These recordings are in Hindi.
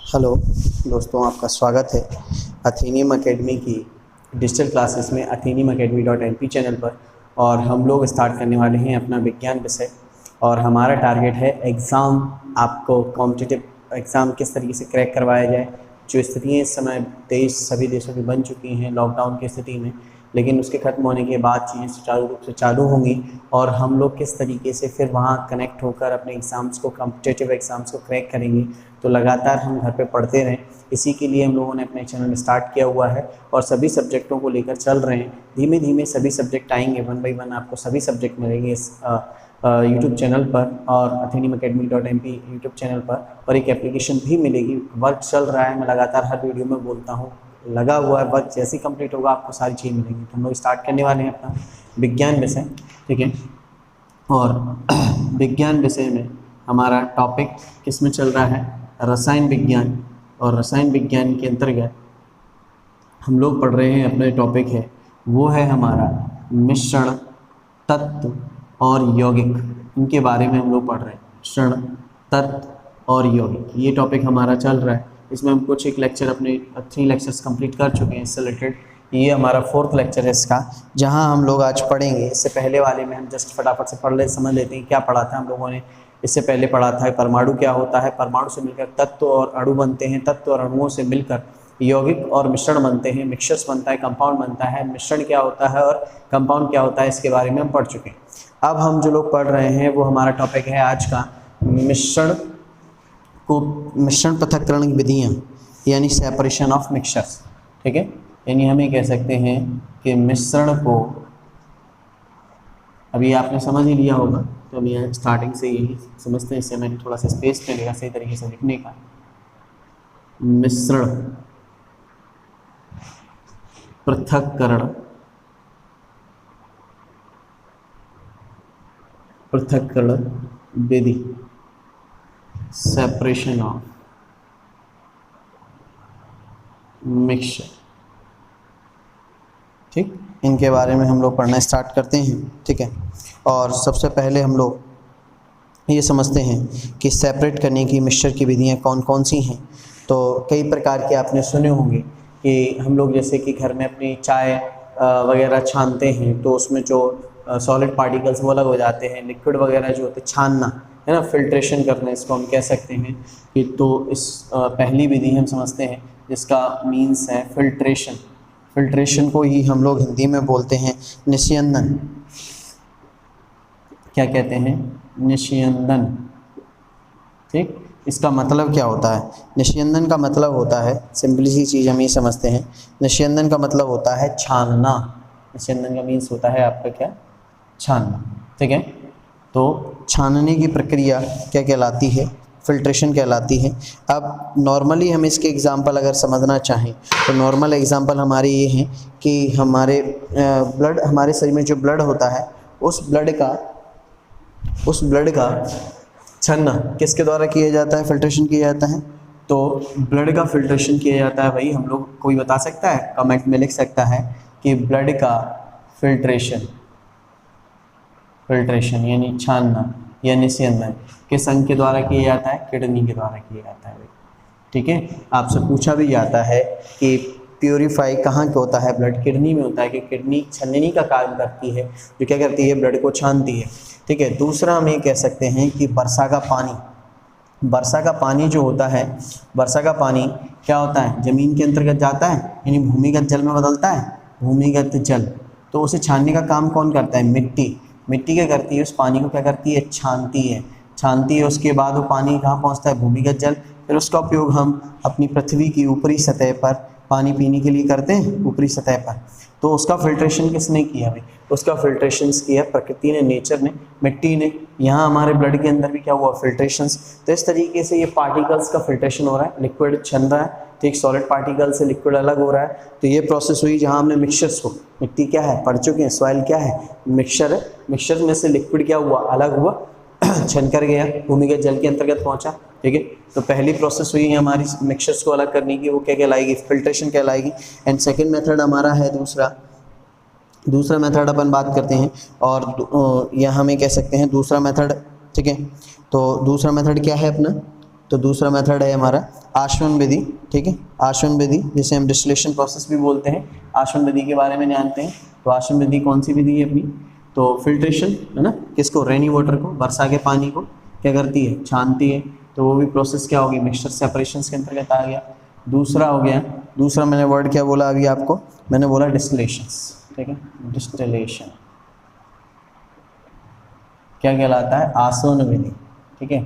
हेलो दोस्तों, आपका स्वागत है अथेनियम एकेडमी की डिजिटल क्लासेस में atheniumacademy.np चैनल पर। और हम लोग स्टार्ट करने वाले हैं अपना विज्ञान विषय। और हमारा टारगेट है एग्ज़ाम, आपको कॉम्पिटिटिव एग्ज़ाम किस तरीके से क्रैक करवाया जाए। जो स्थितियाँ इस समय सभी देशों की बन चुकी हैं लॉकडाउन की स्थिति में, लेकिन उसके ख़त्म होने के बाद चीज़ें सुचारू रूप से चालू होंगी और हम लोग किस तरीके से फिर वहाँ कनेक्ट होकर अपने एग्ज़ाम्स को, कॉम्पिटिटिव एग्ज़ाम्स को क्रैक करेंगे। तो लगातार हम घर पे पढ़ते रहें, इसी के लिए हम लोगों ने अपने चैनल स्टार्ट किया हुआ है और सभी सब्जेक्टों को लेकर चल रहे हैं। धीमे धीमे सभी सब्जेक्ट आएंगे, 1 बाय 1 आपको सभी सब्जेक्ट मिलेंगे इस यूट्यूब चैनल पर और atheniumacademy.np यूट्यूब चैनल पर। और एक एप्लीकेशन भी मिलेगी, वर्क चल रहा है, मैं लगातार हर वीडियो में बोलता हूँ, लगा हुआ है। वर्क जैसे ही कंप्लीट होगा आपको सारी चीज़ मिलेंगी। तो हम लोग स्टार्ट करने वाले हैं अपना विज्ञान विषय, ठीक है। और विज्ञान विषय में हमारा टॉपिक किस में चल रहा है, रसायन विज्ञान। और रसायन विज्ञान के अंतर्गत हम लोग पढ़ रहे हैं, अपना टॉपिक है वो है हमारा मिश्रण, तत्व और यौगिक। इनके बारे में हम लोग पढ़ रहे हैं, मिश्रण, तत्व और यौगिक, ये टॉपिक हमारा चल रहा है। इसमें हम कुछ एक लेक्चर, अपने 3 लेक्चर्स कंप्लीट कर चुके हैं इससे रिलेटेड। ये हमारा 4th लेक्चर है इसका, जहां हम लोग आज पढ़ेंगे। इससे पहले वाले में हम जस्ट फटाफट से समझ लेते हैं क्या पढ़ा था हम लोगों ने। इससे पहले पढ़ा था परमाणु क्या होता है, परमाणु से मिलकर तत्व और अणु बनते हैं, तत्व और अणुओं से मिलकर यौगिक और मिश्रण बनते हैं, मिक्सचर्स बनता है, कंपाउंड बनता है। मिश्रण क्या होता है और कंपाउंड क्या होता है, इसके बारे में हम पढ़ चुके हैं। अब हम जो लोग पढ़ रहे हैं वो हमारा टॉपिक है आज का मिश्रण पृथक्करण की विधियाँ, यानी सेपरेशन ऑफ मिक्सचर्स, ठीक है। यानी हम ये कह सकते हैं कि मिश्रण को, अभी आपने समझ ही लिया होगा, तो अभी यहाँ स्टार्टिंग से यही समझते हैं। इससे मैंने थोड़ा सा स्पेस मिलेगा सही तरीके से लिखने का। मिश्रण पृथक्करण विधि, सेपरेशन ऑफ मिक्सचर, ठीक। इनके बारे में हम लोग पढ़ना स्टार्ट करते हैं, ठीक है। और सबसे पहले हम लोग ये समझते हैं कि सेपरेट करने की मिक्सचर की विधियाँ कौन कौन सी हैं। तो कई प्रकार के आपने सुने होंगे कि हम लोग जैसे कि घर में अपनी चाय वगैरह छानते हैं, तो उसमें जो सॉलिड पार्टिकल्स वो अलग हो जाते हैं। लिक्विड वगैरह जो होते हैं, छानना है ना, फिल्ट्रेशन करना, इसको हम कह सकते हैं कि। तो इस पहली विधि हम समझते हैं जिसका मीन्स है फिल्ट्रेशन। फिल्ट्रेशन को ही हम लोग हिंदी में बोलते हैं निस्यंदन। क्या कहते हैं, निस्यंदन, ठीक। इसका मतलब क्या होता है, निस्यंदन का मतलब होता है, सिंपली सी चीज़ हम ये समझते हैं, निस्यंदन का मतलब होता है छानना। निस्यंदन का मीन्स होता है आपका क्या, छानना, ठीक है। तो छानने की प्रक्रिया क्या कहलाती है, फिल्ट्रेशन कहलाती है। अब नॉर्मली हम इसके एग्जांपल अगर समझना चाहें तो नॉर्मल एग्जांपल हमारे ये हैं कि हमारे ब्लड, हमारे शरीर में जो ब्लड होता है, उस ब्लड का छानना किसके द्वारा किया जाता है, फिल्ट्रेशन किया जाता है। तो ब्लड का फिल्ट्रेशन किया जाता है, भाई हम लोग, कोई बता सकता है, कमेंट में लिख सकता है कि ब्लड का फिल्ट्रेशन यानी छानना या निस्यंदन किस अंग के द्वारा किया जाता है, किडनी के द्वारा किया जाता है, ठीक है। आपसे पूछा भी जाता है कि प्योरीफाई कहाँ के होता है, ब्लड किडनी में होता है, कि किडनी छलनी का काम करती है, जो क्या करती है, ब्लड को छानती है, ठीक है। दूसरा हम ये कह सकते हैं कि वर्षा का पानी जो होता है, वर्षा का पानी क्या होता है, ज़मीन के अंतर्गत जाता है, यानी भूमिगत जल में बदलता है, भूमिगत जल। तो उसे छानने का काम कौन करता है, मिट्टी क्या करती है, उस पानी को क्या करती है, छानती है। उसके बाद वो पानी कहाँ पहुँचता है, भूमिगत जल। फिर उसका उपयोग हम अपनी पृथ्वी की ऊपरी सतह पर पानी पीने के लिए करते हैं, ऊपरी सतह पर। तो उसका फिल्ट्रेशन किसने किया भाई, उसका फिल्ट्रेशन किया प्रकृति ने, नेचर ने, मिट्टी ने। यहाँ हमारे ब्लड के अंदर भी क्या हुआ, फिल्ट्रेशंस। तो इस तरीके से ये पार्टिकल्स का फिल्ट्रेशन हो रहा है, लिक्विड छन रहा है, तो एक सॉलिड पार्टिकल से लिक्विड अलग हो रहा है। तो ये प्रोसेस हुई जहाँ हमने मिक्सचर्स को, मिट्टी क्या है, पढ़ चुके हैं, सॉइल क्या है, मिक्सचर है। मिक्सचर में से लिक्विड क्या हुआ, अलग हुआ, छन कर गया, भूमिगत जल के अंतर्गत पहुंचा, ठीक है। तो पहली प्रोसेस हुई है हमारी मिक्सचर्स को अलग करने की, वो क्या कहलाएगी, फिल्ट्रेशन कहलाएगी। एंड सेकंड मेथड हमारा है दूसरा मेथड अपन बात करते हैं, और यह हमें कह सकते हैं दूसरा मेथड, ठीक है। तो दूसरा मेथड क्या है अपना, तो दूसरा मेथड है हमारा आसवन विधि, ठीक है। आसवन विधि जिसे हम डिस्टिलेशन प्रोसेस भी बोलते हैं, आसवन विधि के बारे में जानते हैं। तो आसवन विधि कौन सी विधि है अपनी, तो फिल्ट्रेशन है ना, किसको, रेनी वाटर को, वर्षा के पानी को क्या करती है, छानती है। तो वो भी प्रोसेस क्या होगी, मिक्सचर सेपरेशंस के अंतर्गत आ गया। दूसरा हो गया, दूसरा मैंने वर्ड क्या बोला अभी आपको, मैंने बोला डिस्टिलेशंस, ठीक है। डिस्टिलेशन क्या कहलाता है, आसवन विधि, ठीक है।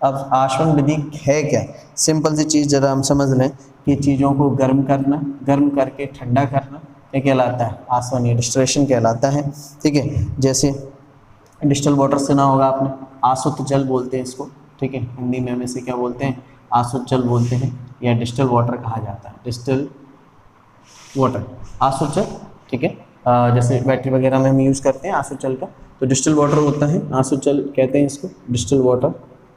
अब आसवन विधि है क्या, सिंपल सी चीज़ ज़रा हम समझ लें कि चीज़ों को गर्म करना, गर्म करके ठंडा करना क्या कहलाता है, आसवन या डिस्टिलेशन कहलाता है, ठीक है। जैसे डिस्टिल वाटर सुना होगा आपने, आसुत जल बोलते हैं इसको, ठीक है। हिंदी में हम इसे क्या बोलते हैं, आसुत जल बोलते हैं या डिस्टिल वाटर कहा जाता है, डिस्टिल वाटर, आसुत जल, ठीक है। जैसे बैटरी वगैरह में हम यूज़ करते हैं आसुत जल का, तो डिस्टिल वाटर होता है, आसुत जल कहते हैं इसको, डिस्टिल वाटर,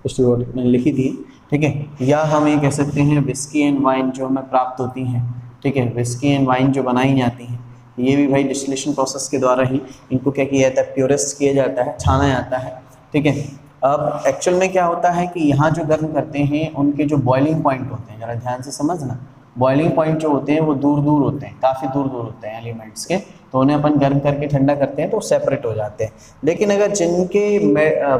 डिस्टिल वाटर मैंने लिखी थी, ठीक है। या हम ये कह सकते हैं विस्की एंड वाइन जो हमें प्राप्त होती हैं, ठीक है, विस्की एंड वाइन जो बनाई जाती हैं, ये भी भाई डिस्टिलेशन प्रोसेस के द्वारा ही इनको क्या किया जाता है, प्योरेस्ट किया जाता है, छाना जाता है, ठीक है। अब एक्चुअल में क्या होता है कि यहाँ जो गर्म करते हैं उनके जो बॉइलिंग पॉइंट होते हैं, ज़रा ध्यान से समझना, बॉइलिंग पॉइंट जो होते हैं वो दूर दूर होते हैं, काफ़ी दूर दूर होते हैं एलिमेंट्स के, तो उन्हें अपन गर्म करके ठंडा करते हैं तो सेपरेट हो जाते हैं। लेकिन अगर जिनके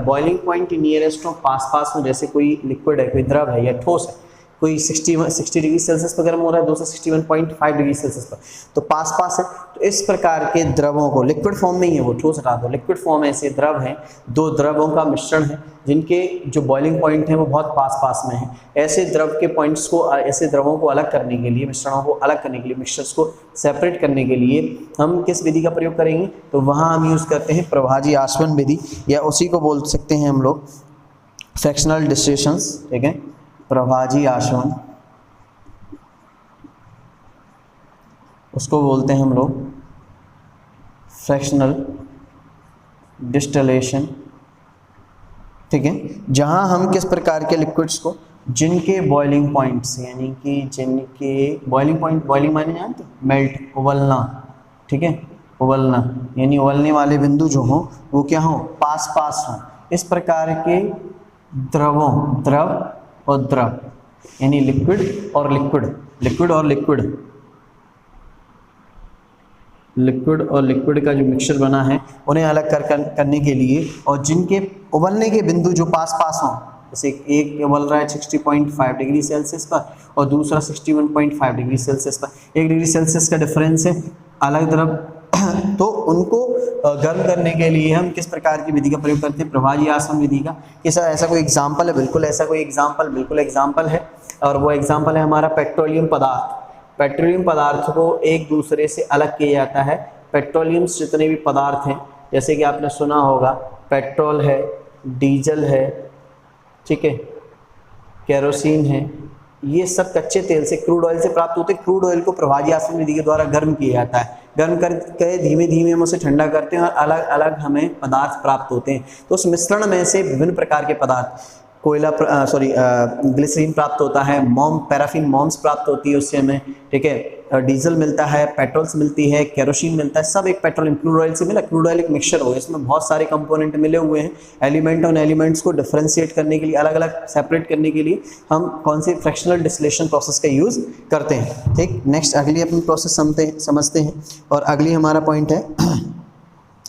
बॉइलिंग पॉइंट नियरेस्ट हो, पास पास हो, जैसे कोई लिक्विड है, कोई द्रव है या ठोस है, कोई 60 डिग्री सेल्सियस पर गर्म हो रहा है, 261.5 डिग्री सेल्सियस पर, तो पास पास है, तो इस प्रकार के द्रवों को, लिक्विड फॉर्म में ही है वो, ठोस हटा दो, लिक्विड फॉर्म ऐसे द्रव हैं, दो द्रवों का मिश्रण है जिनके जो बॉइलिंग पॉइंट हैं वो बहुत पास पास में है। ऐसे द्रव के पॉइंट्स को, ऐसे द्रवों को अलग करने के लिए, मिश्रणों को अलग करने के लिए, मिक्सचर्स को सेपरेट करने के लिए हम किस विधि का प्रयोग करेंगे, तो वहाँ हम यूज़ करते हैं प्रभाजी आसवन विधि, या उसी को बोल सकते हैं हम लोग फ्रैक्शनल डिस्टिलेशंस, ठीक है, प्रभाजी आसवन, उसको बोलते हैं हम लोग फ्रैक्शनल डिस्टिलेशन, ठीक है। जहां हम किस प्रकार के लिक्विड्स को, जिनके बॉइलिंग पॉइंट्स, यानी कि जिनके बॉइलिंग पॉइंट, बॉइलिंग माने जानते हो, मेल्ट, उबलना, ठीक है, उबलना, यानी उबलने वाले बिंदु जो हों वो क्या हों, पास पास हों, इस प्रकार के द्रवों, द्रव और द्रव, यानी लिक्विड और लिक्विड, लिक्विड और लिक्विड, लिक्विड और लिक्विड का जो मिक्सचर बना है उन्हें अलग करने के लिए, और जिनके उबलने के बिंदु जो पास पास हों, जैसे एक उबल रहा है 60.5 डिग्री सेल्सियस पर और दूसरा 61.5 डिग्री सेल्सियस पर, 1 डिग्री सेल्सियस का डिफरेंस है, अलग द्रव, तो उनको गर्म करने के लिए हम किस प्रकार की विधि का प्रयोग करते हैं, प्रभाजी आसवन विधि का। ऐसा कोई एग्जाम्पल है, बिल्कुल ऐसा कोई एग्जाम्पल, बिल्कुल एग्जाम्पल है, और वो एग्जाम्पल है हमारा पेट्रोलियम पदार्थ। पेट्रोलियम पदार्थ को एक दूसरे से अलग किया जाता है। पेट्रोलियम जितने भी पदार्थ हैं, जैसे कि आपने सुना होगा, पेट्रोल है, डीजल है, ठीक है, केरोसिन है, ये सब कच्चे तेल से, क्रूड ऑयल से प्राप्त होते हैं। क्रूड ऑयल को प्रभाजी आसवन विधि के द्वारा गर्म किया जाता है, गर्म करके धीमे धीमे हम उसे ठंडा करते हैं और अलग अलग हमें पदार्थ प्राप्त होते हैं। तो उस मिश्रण में से विभिन्न प्रकार के पदार्थ, कोयला ग्लिसरीन प्राप्त होता है, मोम, पैराफिन मोम्स प्राप्त होती है उससे हमें, ठीक है, डीजल मिलता है, पेट्रोल्स मिलती है, केरोसिन मिलता है, सब एक पेट्रोलियम, क्रूड ऑयल से मिला। क्रूड ऑयल एक मिक्सचर हो गया, इसमें बहुत सारे कंपोनेंट मिले हुए हैं। एलिमेंट उन एलिमेंट्स को डिफरेंशिएट करने के लिए, अलग अलग सेपरेट करने के लिए हम कौन सी फ्रैक्शनल डिस्टिलेशन प्रोसेस का यूज़ करते हैं, ठीक। नेक्स्ट अगली अपनी प्रोसेस समझते हैं, और अगली हमारा पॉइंट है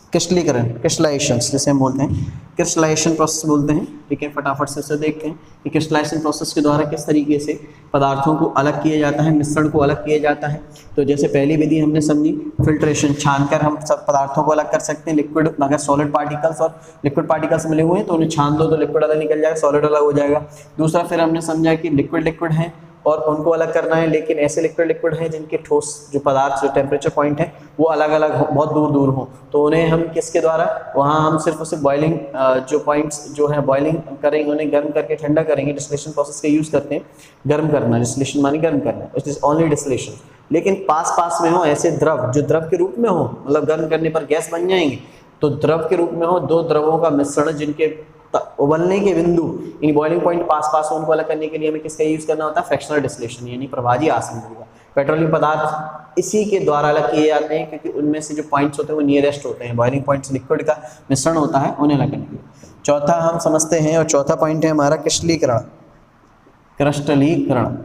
क्रिस्टलीकरण, क्रिस्टलाइजेशन जिसे हम बोलते हैं, क्रिस्टलाइजेशन प्रोसेस बोलते हैं, ठीक है। फटाफट से उसे देखते हैं कि क्रिस्टलाइजेशन प्रोसेस के द्वारा किस तरीके से पदार्थों को अलग किया जाता है, मिश्रण को अलग किया जाता है। तो जैसे पहली विधि हमने समझी फिल्ट्रेशन, छानकर हम सब पदार्थों को अलग कर सकते हैं। लिक्विड, अगर सॉलिड पार्टिकल्स और लिक्विड पार्टिकल्स मिले हुए हैं तो उन्हें छान दो तो लिक्विड अलग निकल जाएगा, सॉलिड अलग हो जाएगा। दूसरा फिर हमने समझा कि लिक्विड है और उनको अलग करना है, लेकिन ऐसे लिक्विड हैं जिनके ठोस जो पदार्थ, जो टेम्परेचर पॉइंट है वो अलग अलग हो, बहुत दूर दूर हो, तो उन्हें हम किसके द्वारा, वहाँ हम सिर्फ उसे बॉइलिंग जो पॉइंट्स जो है बॉइलिंग करेंगे, उन्हें गर्म करके ठंडा करेंगे। डिस्टिलेशन प्रोसेस का यूज़ करते हैं, गर्म करना, डिस्टिलेशन माने गर्म करना, इट इज ओनली डिस्टिलेशन। लेकिन पास पास में हो ऐसे द्रव जो द्रव के रूप में हो, मतलब गर्म करने पर गैस बन जाएंगे, तो द्रव के रूप में हो, दो द्रवों का मिश्रण जिनके उबलने के बिंदु, इन बॉइलिंग पॉइंट पास पास हो, उनको अलग करने के लिए हमें किसका यूज करना होता है, फ्रैक्शनल डिस्टिलेशन, यानी प्रभाजी आसवन विधि का। पेट्रोलियम पदार्थ इसी के द्वारा अलग किए जाते हैं, क्योंकि उनमें से जो पॉइंट्स होते हैं वो नियरेस्ट होते हैं, बॉइलिंग पॉइंट्स लिक्विड का मिश्रण होता है, उन्हें अलग करने के लिए। चौथा हम समझते हैं, और चौथा पॉइंट है हमारा क्रिस्टलीकरण। क्रिस्टलीकरण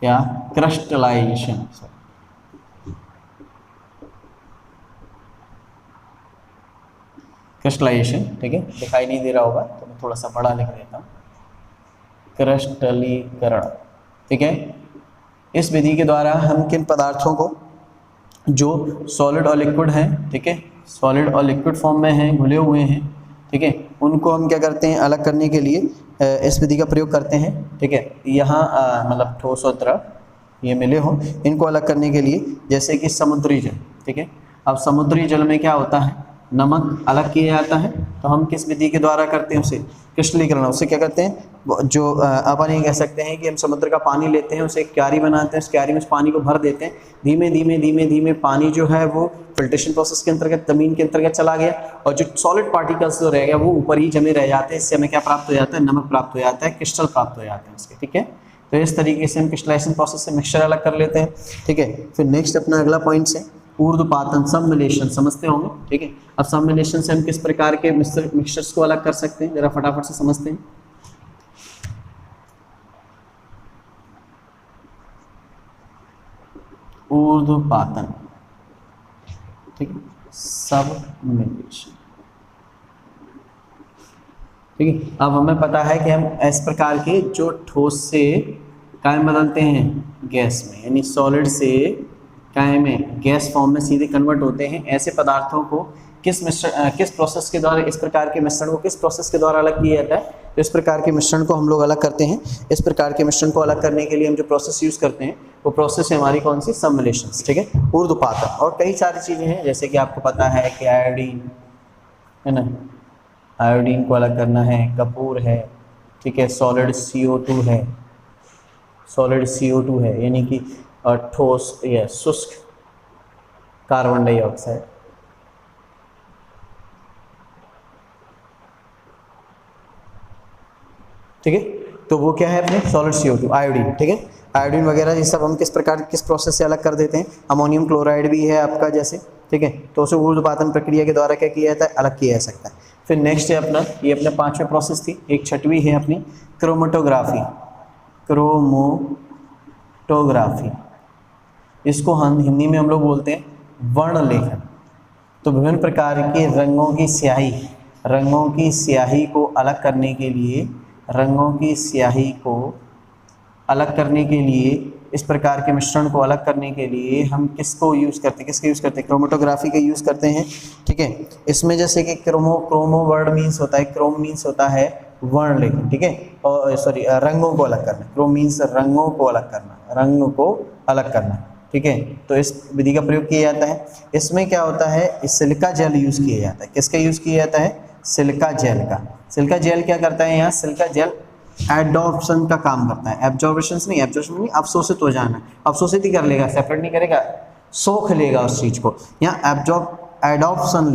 या क्रिस्टलाइजेशन, क्रिस्टलाइजेशन, ठीक है, दिखाई नहीं दे रहा होगा तो मैं थोड़ा सा बड़ा लिख देता हूँ, क्रिस्टलीकरण, ठीक है। इस विधि के द्वारा हम किन पदार्थों को जो सॉलिड और लिक्विड हैं, ठीक है, सॉलिड और लिक्विड फॉर्म में हैं, घुले हुए हैं, ठीक है, उनको हम क्या करते हैं, अलग करने के लिए इस विधि का प्रयोग करते हैं, ठीक है। यहाँ मतलब ठोस और द्रव ये मिले हों, इनको अलग करने के लिए, जैसे कि समुद्री जल, ठीक है। अब समुद्री जल में क्या होता है, नमक अलग किया जाता है, तो हम किस विधि के द्वारा करते हैं उसे, क्रिस्टलीकरण। उससे क्या करते हैं, जो अपन ये कह सकते हैं कि हम समुद्र का पानी लेते हैं, उसे एक क्यारी बनाते हैं, उस क्यारी में उस पानी को भर देते हैं, धीमे धीमे धीमे धीमे पानी जो है वो फिल्ट्रेशन प्रोसेस के अंतर्गत ज़मीन के अंतर्गत चला गया, और जो सॉलिड पार्टिकल्स जो रह गया वो ऊपर ही जमे रह जाते हैं। इससे हमें क्या प्राप्त हो जाता है, नमक प्राप्त हो जाता है, क्रिस्टल प्राप्त हो जाते हैं इसके, ठीक है। तो इस तरीके से हम क्रिस्टलाइजेशन प्रोसेस से मिक्सचर अलग कर लेते हैं, ठीक है। फिर नेक्स्ट अपना अगला पॉइंट है ऊर्ध्वपातन, सबमिलेशन, समझते होंगे, ठीक है। अब सबमिलेशन से हम किस प्रकार के मिक्सचर्स को अलग कर सकते हैं, जरा फटाफट से समझते हैं। ऊर्ध्वपातन, ठीक है, सबमिलेशन, ठीक है। अब हमें पता है कि हम इस प्रकार के जो ठोस से काय में बदलते हैं गैस में, यानी सॉलिड से काय में गैस फॉर्म में सीधे कन्वर्ट होते हैं, ऐसे पदार्थों को किस प्रोसेस के द्वारा, इस प्रकार के मिश्रण को किस प्रोसेस के द्वारा अलग किया जाता है, तो इस प्रकार के मिश्रण को हम लोग अलग करते हैं। इस प्रकार के मिश्रण को अलग करने के लिए हम जो प्रोसेस यूज़ करते हैं वो प्रोसेस है हमारी कौन सी, सबमिलेशन, ठीक है, ऊर्ध्वपातन। और कई सारी चीज़ें हैं, जैसे कि आपको पता है कि आयोडीन है ना, आयोडीन को अलग करना है, कपूर है, ठीक है, सॉलिड CO2 है, सॉलिड CO2 है, यानी कि ठोस या शुष्क कार्बन डाइऑक्साइड, ठीक है। तो वो क्या है अपने सॉलिड CO2, आयोडीन, ठीक है, आयोडीन वगैरह ये सब हम किस प्रकार किस प्रोसेस से अलग कर देते हैं। अमोनियम क्लोराइड भी है आपका जैसे, ठीक है, तो उसे ऊर्ध्वपातन प्रक्रिया के द्वारा क्या किया जाता है, अलग किया जा सकता है। फिर नेक्स्ट है अपना, ये अपना 5वें प्रोसेस थी, एक 6वीं है अपनी क्रोमेटोग्राफी, क्रोमोटोग्राफी, इसको हम हिंदी में हम लोग बोलते हैं वर्ण लेखन। तो विभिन्न प्रकार के रंगों की स्याही, रंगों की स्याही को अलग करने के लिए, रंगों की स्याही को अलग करने के लिए, इस प्रकार के मिश्रण को अलग करने के लिए हम किसको यूज़ करते हैं, किसके यूज़ करते हैं, क्रोमेटोग्राफी का यूज़ करते हैं, ठीक है। इसमें जैसे कि क्रोमो वर्ड मीन्स होता है, क्रोम मीन्स होता है वर्ण लेखन, ठीक है, और सॉरी रंगों को अलग करना, क्रोम मीन्स रंगों को अलग करना, रंग को अलग करना, ठीक है। तो इस विधि का प्रयोग किया जाता है। इसमें क्या होता है, इस सिलिका जेल यूज़ किया जाता है, किसका यूज़ किया जाता है, सिलिका जेल का। सिलिका जेल क्या करता है, यहाँ सिलिका जेल एडॉप्शन का काम करता है, एब्जॉर्बेशन नहीं, एब्जॉर्बेशन नहीं, अवशोषित हो जाना, अवशोषित ही कर लेगा, सेपरेट नहीं करेगा, सोख लेगा उस चीज़ को। यहाँ एडॉप्शन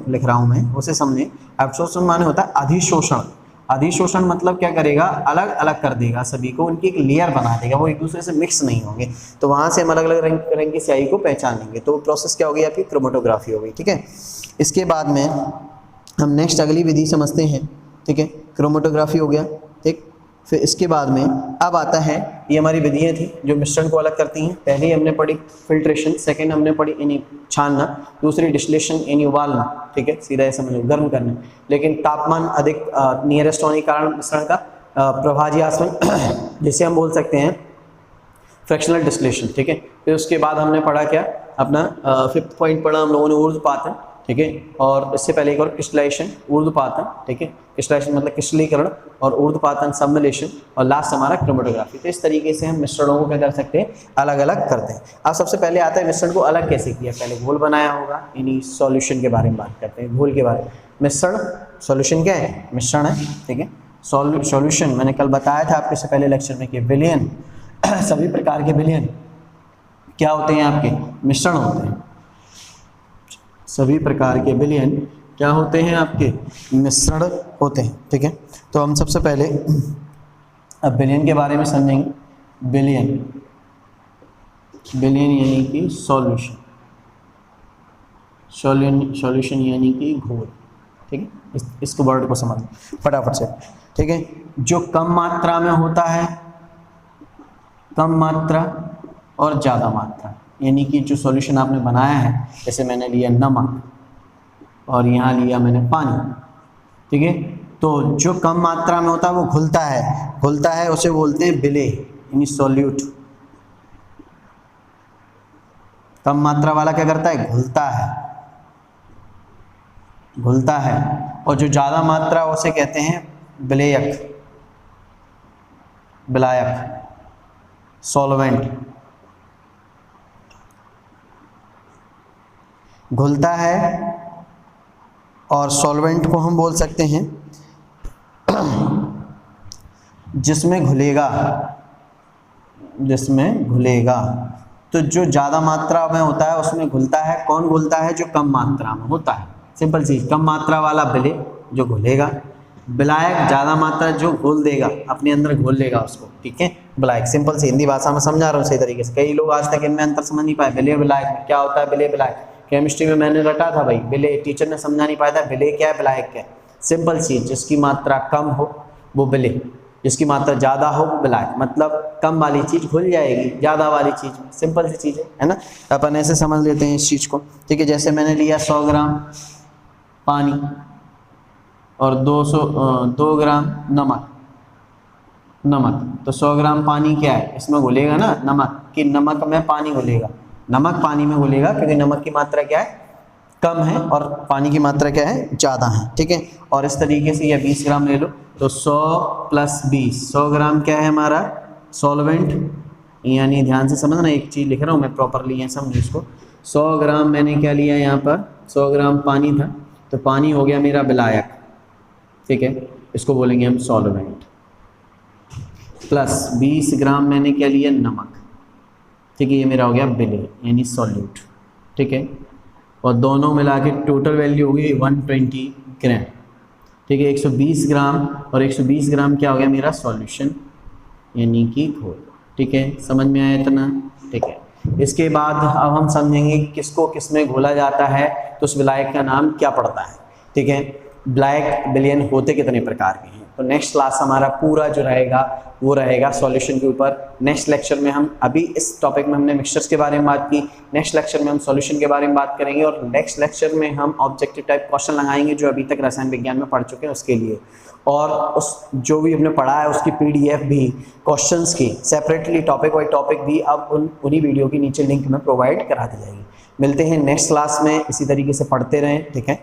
लिख रहा हूँ मैं, उसे समझे। एब्जॉर्बेशन माने होता है अधिशोषण, अधिशोषण मतलब क्या करेगा, अलग अलग कर देगा सभी को, उनकी एक लेयर बना देगा, वो एक दूसरे से मिक्स नहीं होंगे, तो वहाँ से हम अलग अलग रंग की स्याही को पहचान लेंगे। तो प्रोसेस क्या हो गई आपकी, क्रोमेटोग्राफी हो गई, ठीक है। इसके बाद में हम नेक्स्ट अगली विधि समझते हैं, ठीक है, क्रोमेटोग्राफी हो गया, ठीक। फिर इसके बाद में अब आता है, ये हमारी विधियाँ थी जो मिश्रण को अलग करती हैं। पहले हमने पढ़ी फिल्ट्रेशन, सेकेंड हमने पढ़ी यानी छानना, दूसरी डिस्टिलेशन यानी उबालना, ठीक है, सीधा ऐसा समझो गर्म करना, लेकिन तापमान अधिक नियरेस्ट होने के कारण मिश्रण का प्रभाज्यास्मन जिसे हम बोल सकते हैं फ्रैक्शनल डिस्टिलेशन, ठीक है। फिर उसके बाद हमने पढ़ा क्या, अपना 5th पॉइंट पढ़ा हम लोगों ने ऊर्ध्वपातन, ठीक है, और इससे पहले एक और क्रिस्टलाइजेशन, ऊर्ध्वपातन, ठीक है, क्रिस्टलाइजेशन मतलब क्रिस्टलीकरण, और ऊर्ध्वपातन सबमिलेशन, और लास्ट हमारा क्रोमेटोग्राफी। तो इस तरीके से हम मिश्रणों को क्या कर सकते हैं, अलग अलग करते हैं। अब सबसे पहले आता है मिश्रण को अलग कैसे किया, पहले घोल बनाया होगा, यानी सॉल्यूशन के बारे में बात करते हैं, घोल के बारे में। मिश्रण, सॉल्यूशन क्या है, मिश्रण है, ठीक है। सॉल्यूशन मैंने कल बताया था आपके से पहले लेक्चर में कि विलयन सभी प्रकार के विलयन क्या होते हैं, आपके मिश्रण होते हैं, सभी प्रकार के विलयन क्या होते हैं, आपके मिश्रण होते हैं, ठीक है। तो हम सबसे पहले अब विलयन के बारे में समझेंगे। विलयन, विलयन यानी कि सॉल्यूशन, सॉल्यूशन यानी कि घोल, ठीक है, इसको वर्ड को समझ फटाफट से, ठीक है। जो कम मात्रा में होता है, कम मात्रा और ज़्यादा मात्रा, यानी कि जो सॉल्यूशन आपने बनाया है, जैसे मैंने लिया नमक और यहाँ लिया मैंने पानी, ठीक है। तो जो कम मात्रा में होता है वो घुलता है, उसे बोलते हैं बिले, यानी सॉल्यूट। कम मात्रा वाला क्या करता है, घुलता है, और जो ज़्यादा मात्रा उसे कहते हैं विलायक, सॉल्वेंट। घुलता है और सॉल्वेंट को हम बोल सकते हैं जिसमें घुलेगा। तो जो ज़्यादा मात्रा में होता है उसमें घुलता है, कौन घुलता है, जो कम मात्रा में होता है। सिंपल चीज़, कम मात्रा वाला बिले जो घुलेगा, विलायक ज़्यादा मात्रा जो घोल देगा, अपने अंदर घोल लेगा उसको, ठीक है, विलायक। सिंपल सी हिंदी भाषा में समझा रहा हूँ सही तरीके से। कई लोग आज तक इनमें अंतर समझ नहीं पाए, बिले विलायक में क्या होता है। बिले विलायक केमिस्ट्री में मैंने रटा था भाई, बिले टीचर ने समझा नहीं पाया था बिले क्या है विलायक क्या है। सिंपल चीज़, जिसकी मात्रा कम हो वो बिले, जिसकी मात्रा ज़्यादा हो वो विलायक। मतलब कम वाली चीज़ घुल जाएगी ज़्यादा वाली चीज़ में, सिंपल सी चीज़ है ना। अपन ऐसे समझ लेते हैं इस चीज़ को, ठीक है। जैसे मैंने लिया 100 ग्राम पानी और 2 ग्राम नमक, तो 100 ग्राम पानी क्या है, इसमें घुलेगा ना नमक, कि नमक में पानी घुलेगा, नमक पानी में घुलेगा, क्योंकि नमक की मात्रा क्या है, कम है, और पानी की मात्रा क्या है, ज़्यादा है, ठीक है। और इस तरीके से यह 20 ग्राम ले लो, तो 100 + 20, 100 ग्राम क्या है हमारा सॉल्वेंट, यानी ध्यान से समझना, एक चीज़ लिख रहा हूँ मैं प्रॉपरली, है समझो इसको। 100 ग्राम मैंने क्या लिया यहाँ पर, 100 ग्राम पानी था, तो पानी हो गया मेरा विलायक, ठीक है, इसको बोलेंगे हम सॉल्वेंट। प्लस 20 ग्राम मैंने क्या लिया, नमक, ठीक है, ये मेरा हो गया बिले, यानी सॉल्यूट, ठीक है। और दोनों मिला के टोटल वैल्यू होगी 120 ग्राम, ठीक है। 120 ग्राम और 120 ग्राम क्या हो गया मेरा सॉल्यूशन, यानी कि घोल, ठीक है। समझ में आया इतना, ठीक है। इसके बाद अब हम समझेंगे किसको किस में घोला जाता है, तो उस विलायक का नाम क्या पड़ता है, ठीक है। विलायक विलयन होते कितने प्रकार के हैं, तो नेक्स्ट क्लास हमारा पूरा जो रहेगा वो रहेगा सॉल्यूशन के ऊपर। नेक्स्ट लेक्चर में हम, अभी इस टॉपिक में हमने मिक्सचर्स के बारे में बात की, नेक्स्ट लेक्चर में हम सॉल्यूशन के बारे में बात करेंगे, और नेक्स्ट लेक्चर में हम ऑब्जेक्टिव टाइप क्वेश्चन लगाएंगे जो अभी तक रसायन विज्ञान में पढ़ चुके हैं उसके लिए। और उस जो भी हमने पढ़ा है उसकी PDF भी क्वेश्चंस की सेपरेटली टॉपिक वाइज टॉपिक भी अब उन्हीं वीडियो के नीचे लिंक में प्रोवाइड करा दी जाएगी। मिलते हैं नेक्स्ट क्लास में, इसी तरीके से पढ़ते रहें, ठीक है।